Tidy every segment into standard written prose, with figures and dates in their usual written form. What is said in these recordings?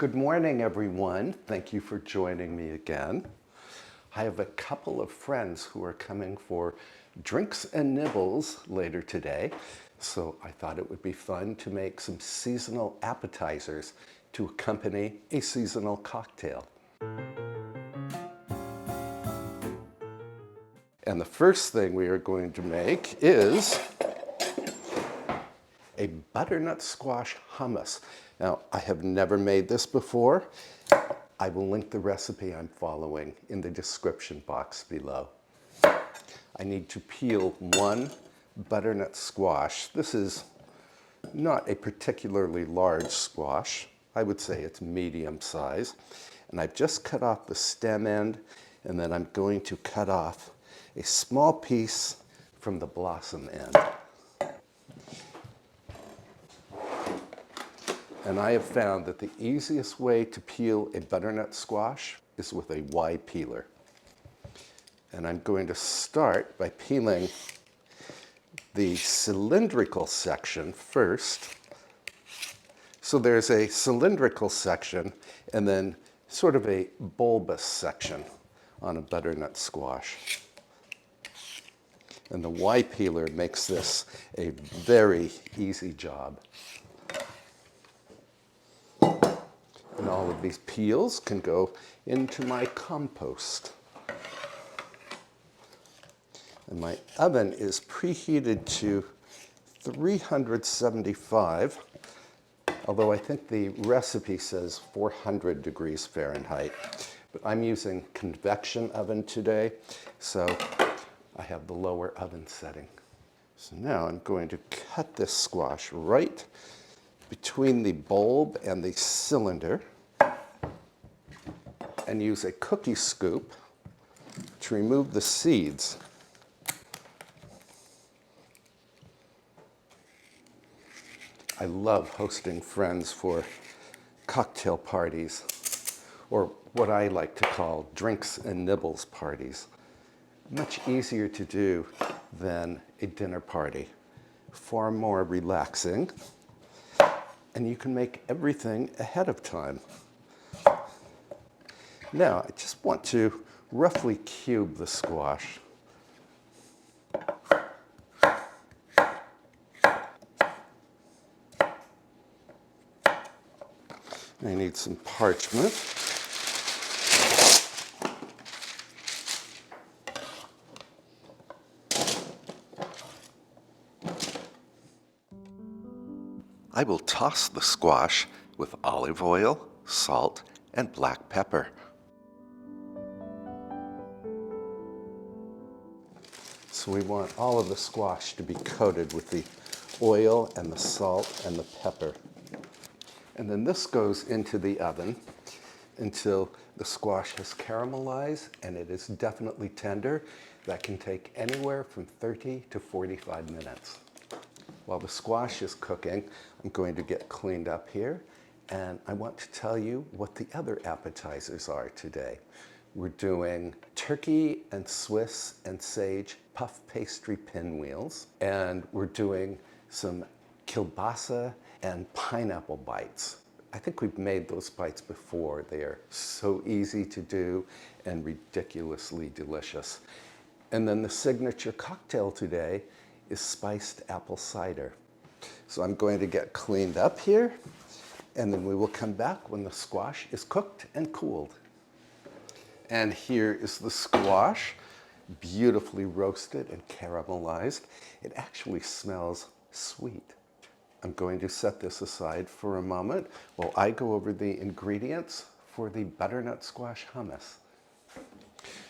Good morning, everyone. Thank you for joining me again. I have a couple of friends who are coming for drinks and nibbles later today, so I thought it would be fun to make some seasonal appetizers to accompany a seasonal cocktail. And the first thing we are going to make is a butternut squash hummus. Now, I have never made this before. I will link the recipe I'm following in the description box below. I need to peel one butternut squash. This is not a particularly large squash. I would say it's medium size. And I've just cut off the stem end, and then I'm going to cut off a small piece from the blossom end. And I have found that the easiest way to peel a butternut squash is with a Y peeler. And I'm going to start by peeling the cylindrical section first. So there's a cylindrical section and then sort of a bulbous section on a butternut squash. And the Y peeler makes this a very easy job. And all of these peels can go into my compost. And my oven is preheated to 375, although I think the recipe says 400 degrees Fahrenheit. But I'm using convection oven today, so I have the lower oven setting. So now I'm going to cut this squash right between the bulb and the cylinder and use a cookie scoop to remove the seeds. I love hosting friends for cocktail parties, or what I like to call drinks and nibbles parties. Much easier to do than a dinner party. Far more relaxing. And you can make everything ahead of time. Now, I just want to roughly cube the squash. I need some parchment. I will toss the squash with olive oil, salt, and black pepper. So we want all of the squash to be coated with the oil and the salt and the pepper. And then this goes into the oven until the squash has caramelized and it is definitely tender. That can take anywhere from 30 to 45 minutes. While the squash is cooking, I'm going to get cleaned up here, and I want to tell you what the other appetizers are today. We're doing turkey and Swiss and sage puff pastry pinwheels, and we're doing some kielbasa and pineapple bites. I think we've made those bites before. They are so easy to do and ridiculously delicious. And then the signature cocktail today is spiced apple cider. So I'm going to get cleaned up here, and then we will come back when the squash is cooked and cooled. And here is the squash, beautifully roasted and caramelized. It actually smells sweet. I'm going to set this aside for a moment while I go over the ingredients for the butternut squash hummus.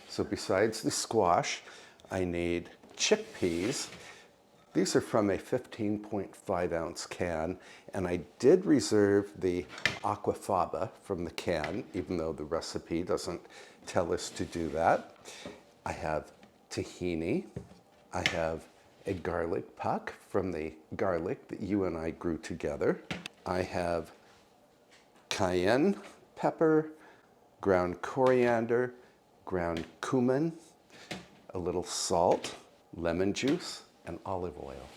So besides the squash, I need chickpeas. These are from a 15.5 ounce can, and I did reserve the aquafaba from the can, even though the recipe doesn't tell us to do that. I have tahini. I have a garlic puck from the garlic that you and I grew together. I have cayenne pepper, ground coriander, ground cumin, a little salt, lemon juice, and olive oil.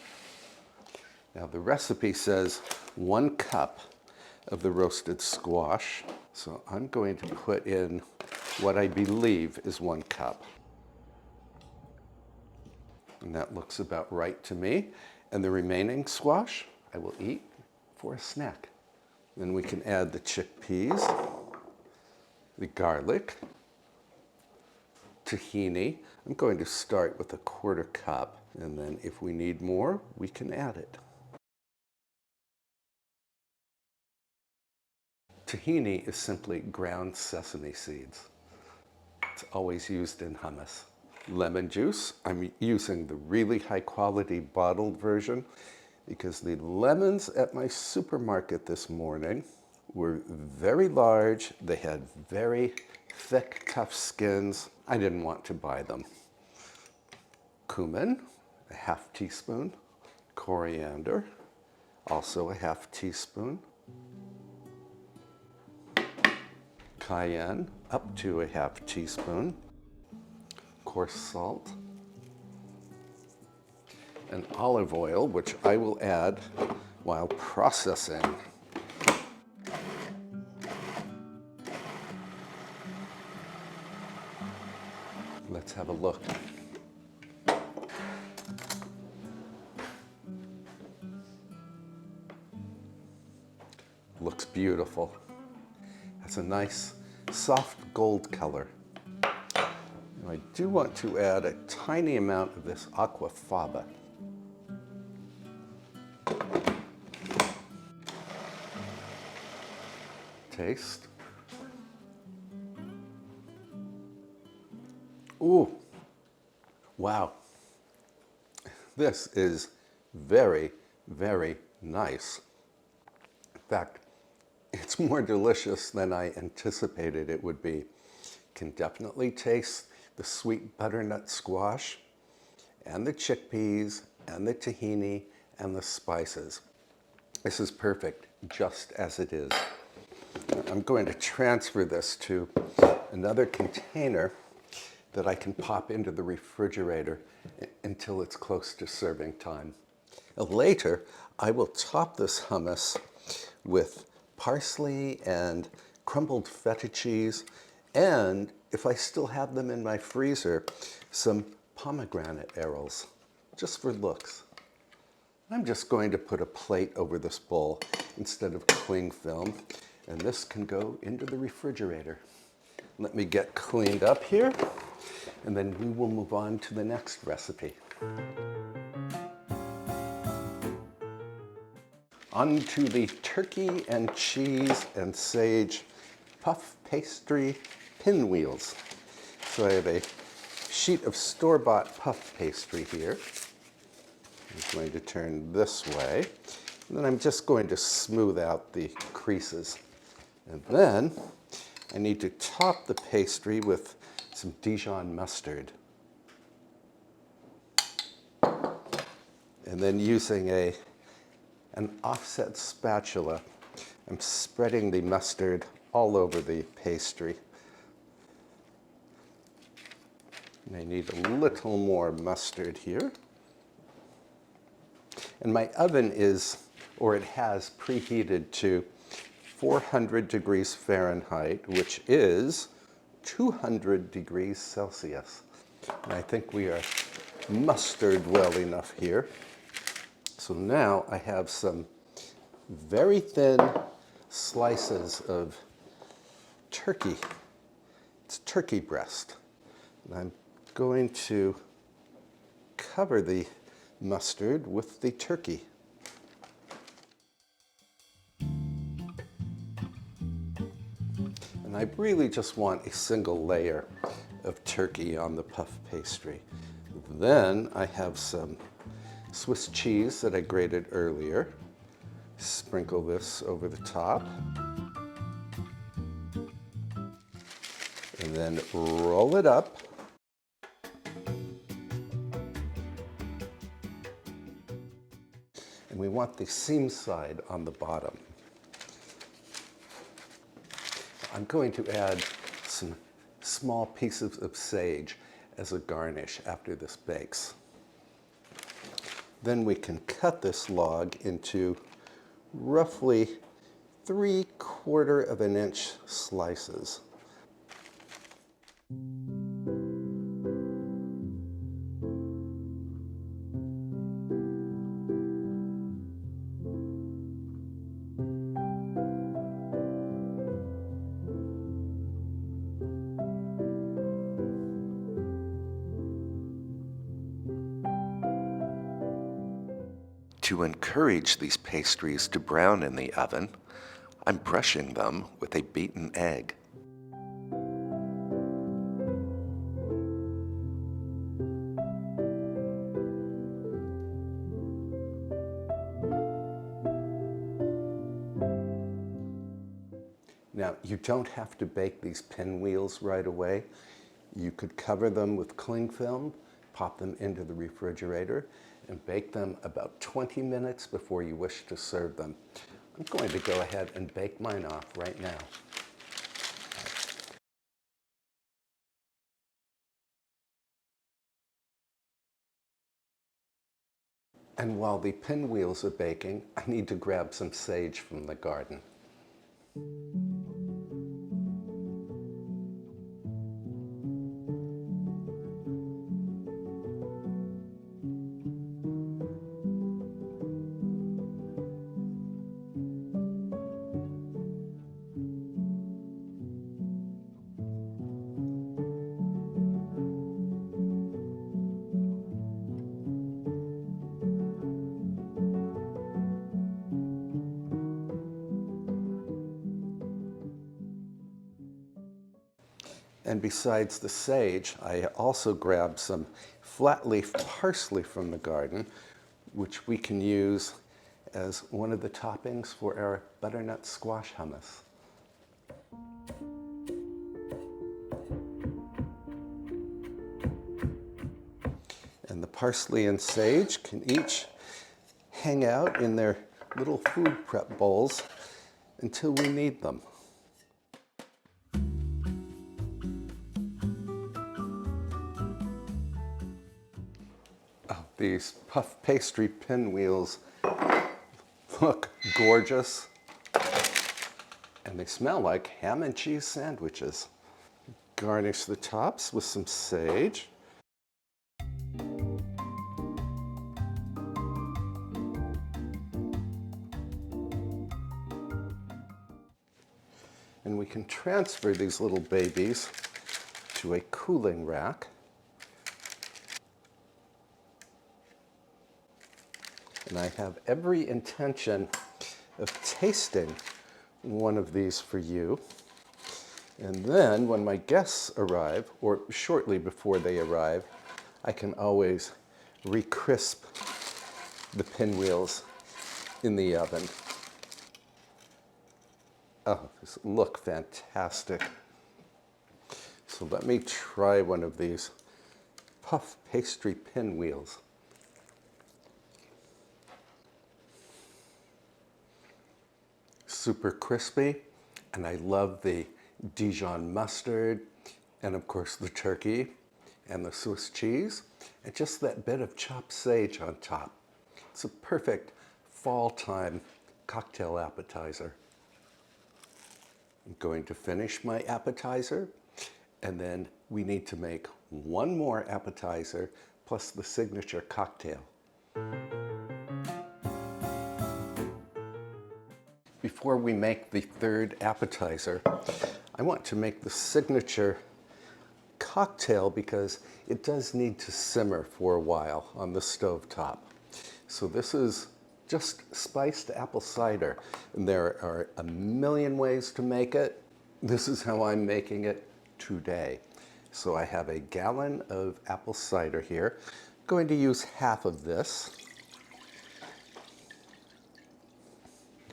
Now the recipe says 1 cup of the roasted squash. So I'm going to put in what I believe is 1 cup. And that looks about right to me. And the remaining squash I will eat for a snack. Then we can add the chickpeas, the garlic, tahini. I'm going to start with a 1/4 cup, and then if we need more, we can add it. Tahini is simply ground sesame seeds. It's always used in hummus. Lemon juice, I'm using the really high quality bottled version because the lemons at my supermarket this morning were very large. They had very thick, tough skins. I didn't want to buy them. Cumin, a 1/2 teaspoon. Coriander, also a 1/2 teaspoon. Cayenne, up to a 1/2 teaspoon. Coarse salt. And olive oil, which I will add while processing. Let's have a look. Looks beautiful. Has a nice soft gold color. And I do want to add a tiny amount of this aquafaba. Taste. Ooh, wow. This is very, very nice. In fact, it's more delicious than I anticipated it would be. Can definitely taste the sweet butternut squash and the chickpeas and the tahini and the spices. This is perfect just as it is. I'm going to transfer this to another container that I can pop into the refrigerator until it's close to serving time. Later, I will top this hummus with parsley and crumbled feta cheese, and if I still have them in my freezer, some pomegranate arils, just for looks. I'm just going to put a plate over this bowl instead of cling film, and this can go into the refrigerator. Let me get cleaned up here, and then we will move on to the next recipe. On to the turkey and cheese and sage puff pastry pinwheels. So I have a sheet of store-bought puff pastry here. I'm going to turn this way, and then I'm just going to smooth out the creases. And then I need to top the pastry with some Dijon mustard. And then using an offset spatula, I'm spreading the mustard all over the pastry. And I need a little more mustard here. And my oven is, or it has preheated to 400 degrees Fahrenheit, which is 200 degrees Celsius. And I think we are mustard well enough here. So now I have some very thin slices of turkey. It's turkey breast. And I'm going to cover the mustard with the turkey. And I really just want a single layer of turkey on the puff pastry. Then I have some Swiss cheese that I grated earlier. Sprinkle this over the top. And then roll it up. And we want the seam side on the bottom. I'm going to add some small pieces of sage as a garnish after this bakes. Then we can cut this log into roughly 3/4 of an inch slices. To encourage these pastries to brown in the oven, I'm brushing them with a beaten egg. Now, you don't have to bake these pinwheels right away. You could cover them with cling film, pop them into the refrigerator, and bake them about 20 minutes before you wish to serve them. I'm going to go ahead and bake mine off right now. And while the pinwheels are baking, I need to grab some sage from the garden. And besides the sage, I also grabbed some flat leaf parsley from the garden, which we can use as one of the toppings for our butternut squash hummus. And the parsley and sage can each hang out in their little food prep bowls until we need them. Oh, these puff pastry pinwheels look gorgeous, and they smell like ham and cheese sandwiches. Garnish the tops with some sage. And we can transfer these little babies to a cooling rack. And I have every intention of tasting one of these for you. And then when my guests arrive, or shortly before they arrive, I can always re-crisp the pinwheels in the oven. Oh, these look fantastic. So let me try one of these puff pastry pinwheels. Super crispy, and I love the Dijon mustard, and of course the turkey, and the Swiss cheese, and just that bit of chopped sage on top. It's a perfect fall-time cocktail appetizer. I'm going to finish my appetizer, and then we need to make one more appetizer plus the signature cocktail. Before we make the third appetizer, I want to make the signature cocktail because it does need to simmer for a while on the stove top. So this is just spiced apple cider, and there are a million ways to make it. This is how I'm making it today. So I have a gallon of apple cider here. I'm going to use half of this.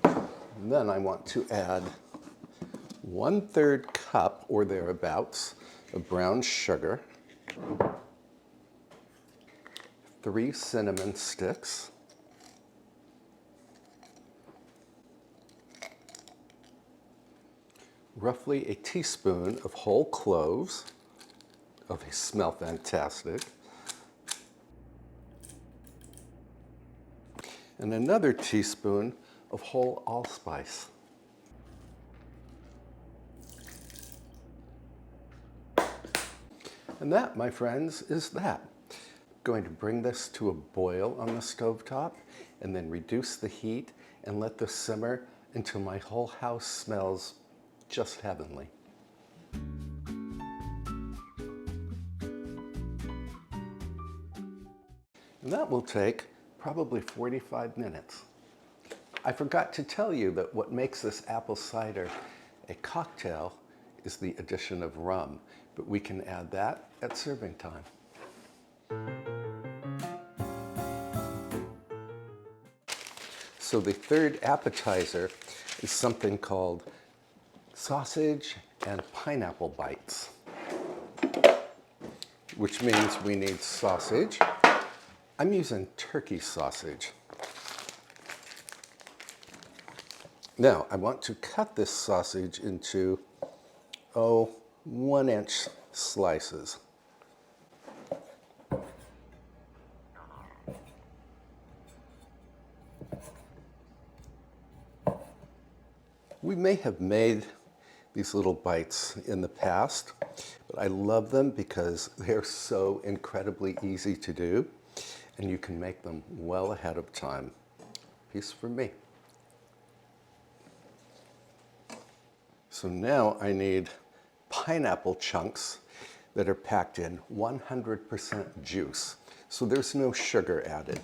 And then I want to add 1/3 cup or thereabouts of brown sugar, 3 cinnamon sticks, roughly a teaspoon of whole cloves. Oh, they smell fantastic. And another teaspoon of whole allspice. And that, my friends, is that. I'm going to bring this to a boil on the stovetop and then reduce the heat and let this simmer until my whole house smells just heavenly. And that will take probably 45 minutes. I forgot to tell you that what makes this apple cider a cocktail is the addition of rum, but we can add that at serving time. So the third appetizer is something called sausage and pineapple bites, which means we need sausage. I'm using turkey sausage. Now, I want to cut this sausage into, 1-inch slices. We may have made these little bites in the past, but I love them because they're so incredibly easy to do, and you can make them well ahead of time. Piece for me. So now I need pineapple chunks that are packed in 100% juice. So there's no sugar added.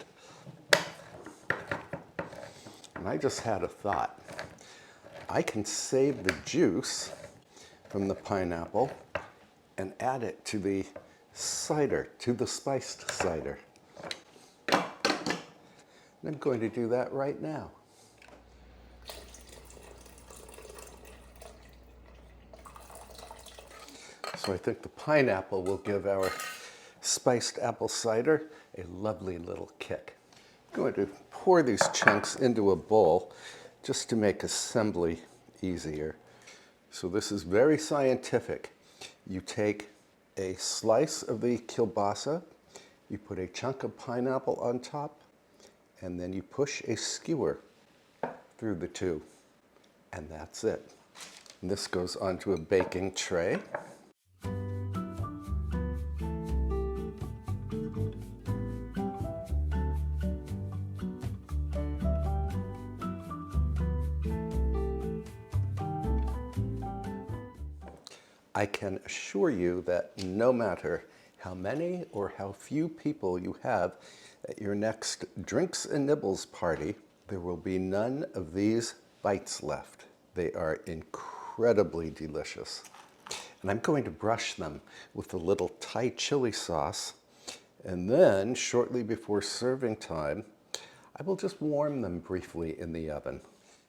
And I just had a thought. I can save the juice from the pineapple and add it to the cider, to the spiced cider. And I'm going to do that right now. So I think the pineapple will give our spiced apple cider a lovely little kick. I'm going to pour these chunks into a bowl just to make assembly easier. So this is very scientific. You take a slice of the kielbasa, you put a chunk of pineapple on top, and then you push a skewer through the two, and that's it. And this goes onto a baking tray. I can assure you that no matter how many or how few people you have at your next Drinks and Nibbles party, there will be none of these bites left. They are incredibly delicious. And I'm going to brush them with a little Thai chili sauce, and then shortly before serving time, I will just warm them briefly in the oven.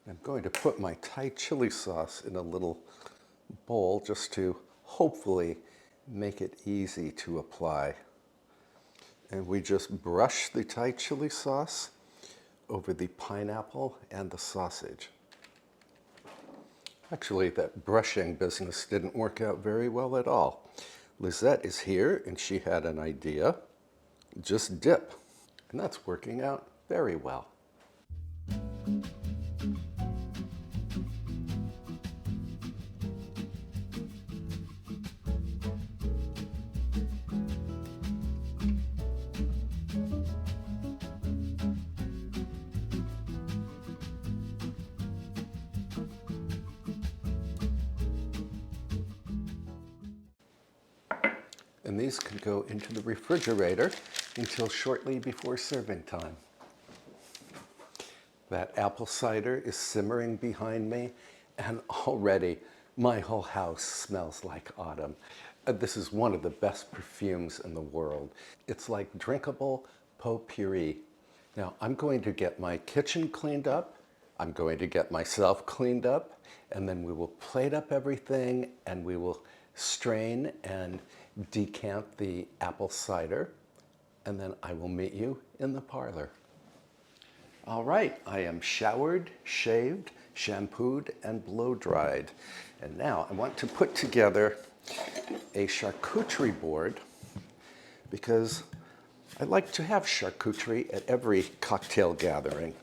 I'm going to put my Thai chili sauce in a little bowl just to hopefully make it easy to apply. And we just brush the Thai chili sauce over the pineapple and the sausage. Actually, that brushing business didn't work out very well at all. Lizette is here and she had an idea. Just dip. And that's working out very well. And these can go into the refrigerator until shortly before serving time. That apple cider is simmering behind me, and already my whole house smells like autumn. This is one of the best perfumes in the world. It's like drinkable potpourri. Now, I'm going to get my kitchen cleaned up, I'm going to get myself cleaned up, and then we will plate up everything and we will strain and decant the apple cider, and then I will meet you in the parlor. All right, I am showered, shaved, shampooed, and blow-dried. And now I want to put together a charcuterie board because I like to have charcuterie at every cocktail gathering.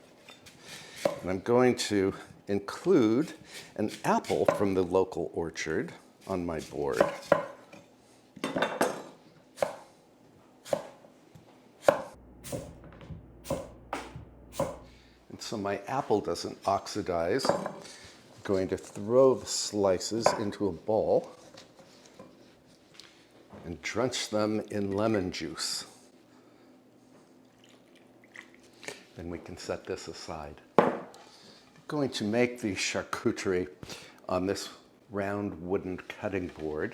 And I'm going to include an apple from the local orchard on my board. my apple doesn't oxidize, I'm going to throw the slices into a bowl and drench them in lemon juice. Then we can set this aside. I'm going to make the charcuterie on this round wooden cutting board,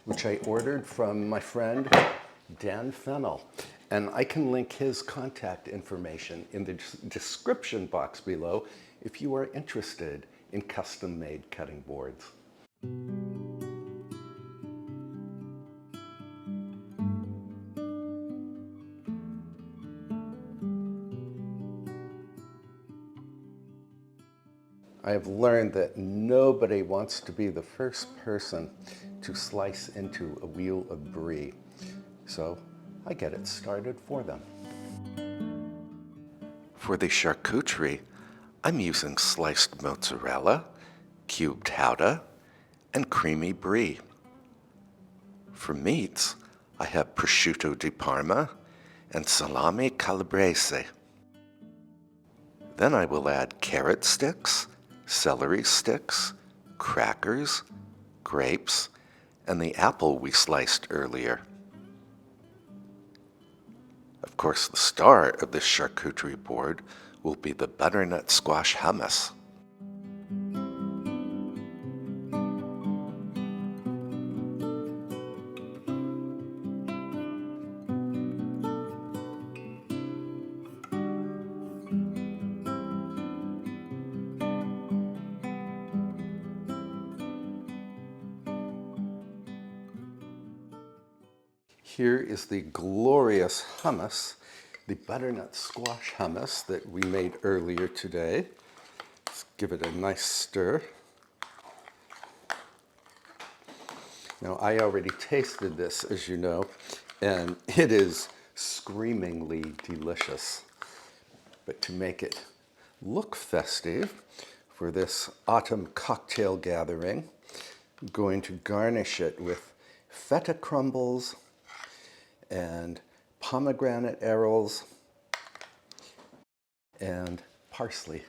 which I ordered from my friend Dan Fennell. And I can link his contact information in the description box below if you are interested in custom-made cutting boards. I have learned that nobody wants to be the first person to slice into a wheel of brie, so I get it started for them. For the charcuterie, I'm using sliced mozzarella, cubed Gouda, and creamy brie. For meats, I have prosciutto di Parma and salami calabrese. Then I will add carrot sticks, celery sticks, crackers, grapes, and the apple we sliced earlier. Of course, the star of this charcuterie board will be the butternut squash hummus. Here is the glorious hummus, the butternut squash hummus that we made earlier today. Let's give it a nice stir. Now, I already tasted this, as you know, and it is screamingly delicious. But to make it look festive for this autumn cocktail gathering, I'm going to garnish it with feta crumbles and pomegranate arils and parsley.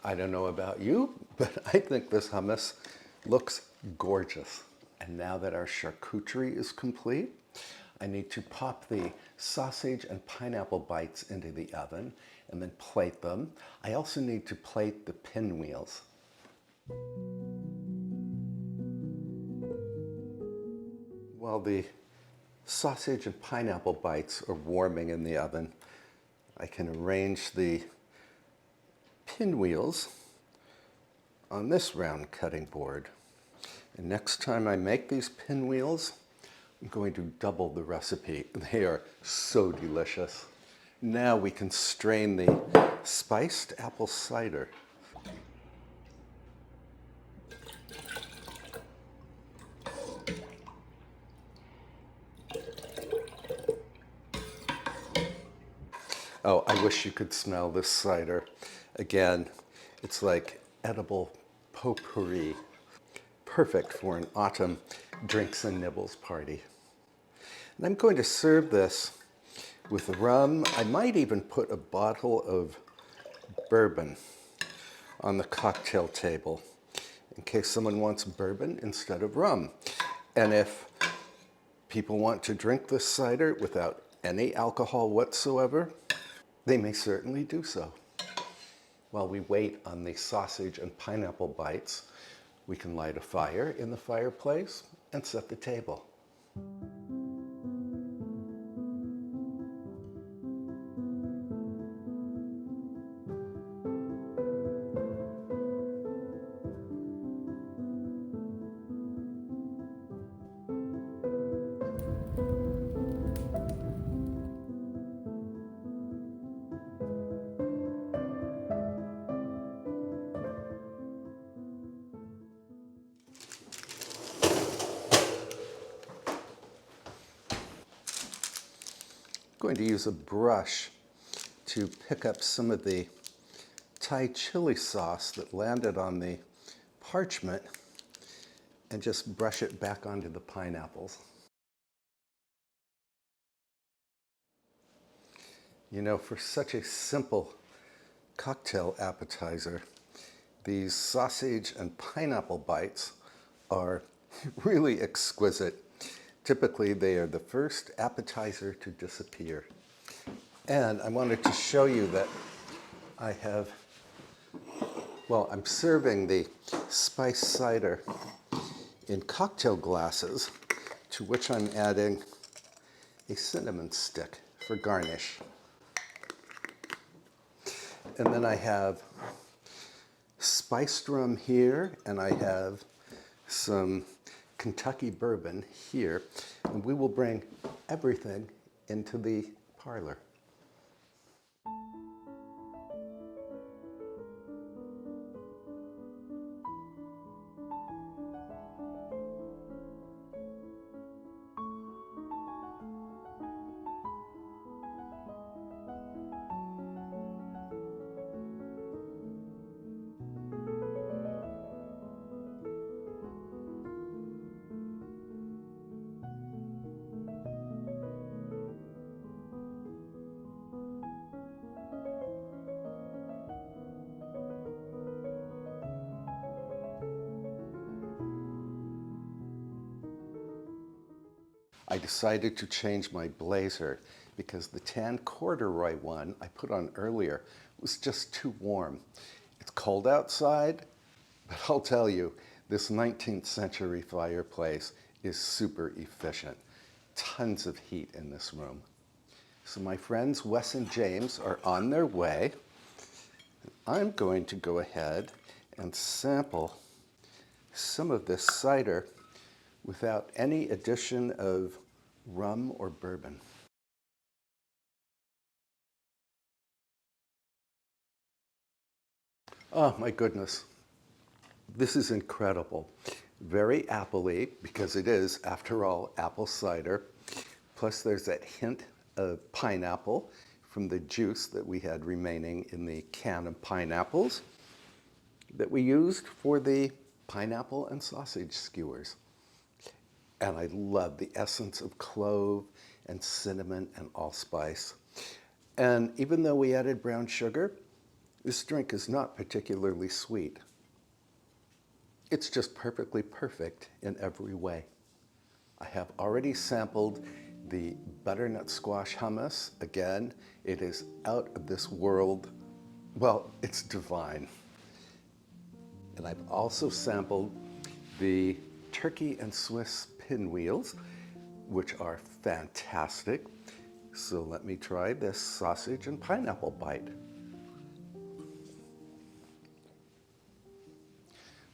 I don't know about you, but I think this hummus looks gorgeous. And now that our charcuterie is complete, I need to pop the sausage and pineapple bites into the oven and then plate them. I also need to plate the pinwheels. While the sausage and pineapple bites are warming in the oven, I can arrange the pinwheels on this round cutting board. And next time I make these pinwheels, I'm going to double the recipe. They are so delicious. Now we can strain the spiced apple cider. Oh, I wish you could smell this cider. Again, it's like edible potpourri. Perfect for an autumn drinks and nibbles party. And I'm going to serve this with rum. I might even put a bottle of bourbon on the cocktail table in case someone wants bourbon instead of rum. And if people want to drink this cider without any alcohol whatsoever, they may certainly do so. While we wait on the sausage and pineapple bites, we can light a fire in the fireplace and set the table. I'm going to use a brush to pick up some of the Thai chili sauce that landed on the parchment and just brush it back onto the pineapples. You know, for such a simple cocktail appetizer, these sausage and pineapple bites are really exquisite. Typically, they are the first appetizer to disappear. And I wanted to show you that I have, well, I'm serving the spiced cider in cocktail glasses, to which I'm adding a cinnamon stick for garnish. And then I have spiced rum here, and I have some Kentucky bourbon here, and we will bring everything into the parlor. I decided to change my blazer because the tan corduroy one I put on earlier was just too warm. It's cold outside, but I'll tell you, this 19th century fireplace is super efficient. Tons of heat in this room. So my friends Wes and James are on their way. I'm going to go ahead and sample some of this cider without any addition of rum or bourbon. Oh my goodness, this is incredible. Very apple-y, because it is, after all, apple cider. Plus there's that hint of pineapple from the juice that we had remaining in the can of pineapples that we used for the pineapple and sausage skewers. And I love the essence of clove and cinnamon and allspice. And even though we added brown sugar, this drink is not particularly sweet. It's just perfectly perfect in every way. I have already sampled the butternut squash hummus. Again, it is out of this world. Well, it's divine. And I've also sampled the turkey and Swiss pinwheels, which are fantastic. So let me try this sausage and pineapple bite.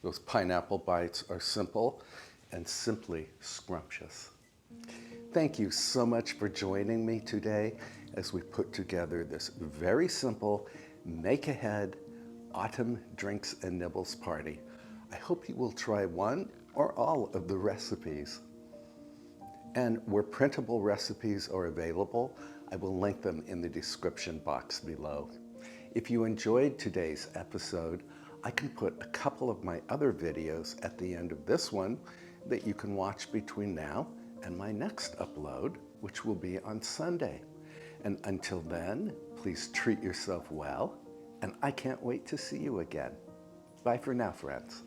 Those pineapple bites are simple and simply scrumptious. Thank you so much for joining me today as we put together this very simple make-ahead autumn drinks and nibbles party. I hope you will try one or all of the recipes. And where printable recipes are available, I will link them in the description box below. If you enjoyed today's episode, I can put a couple of my other videos at the end of this one that you can watch between now and my next upload, which will be on Sunday. And until then, please treat yourself well, and I can't wait to see you again. Bye for now, friends.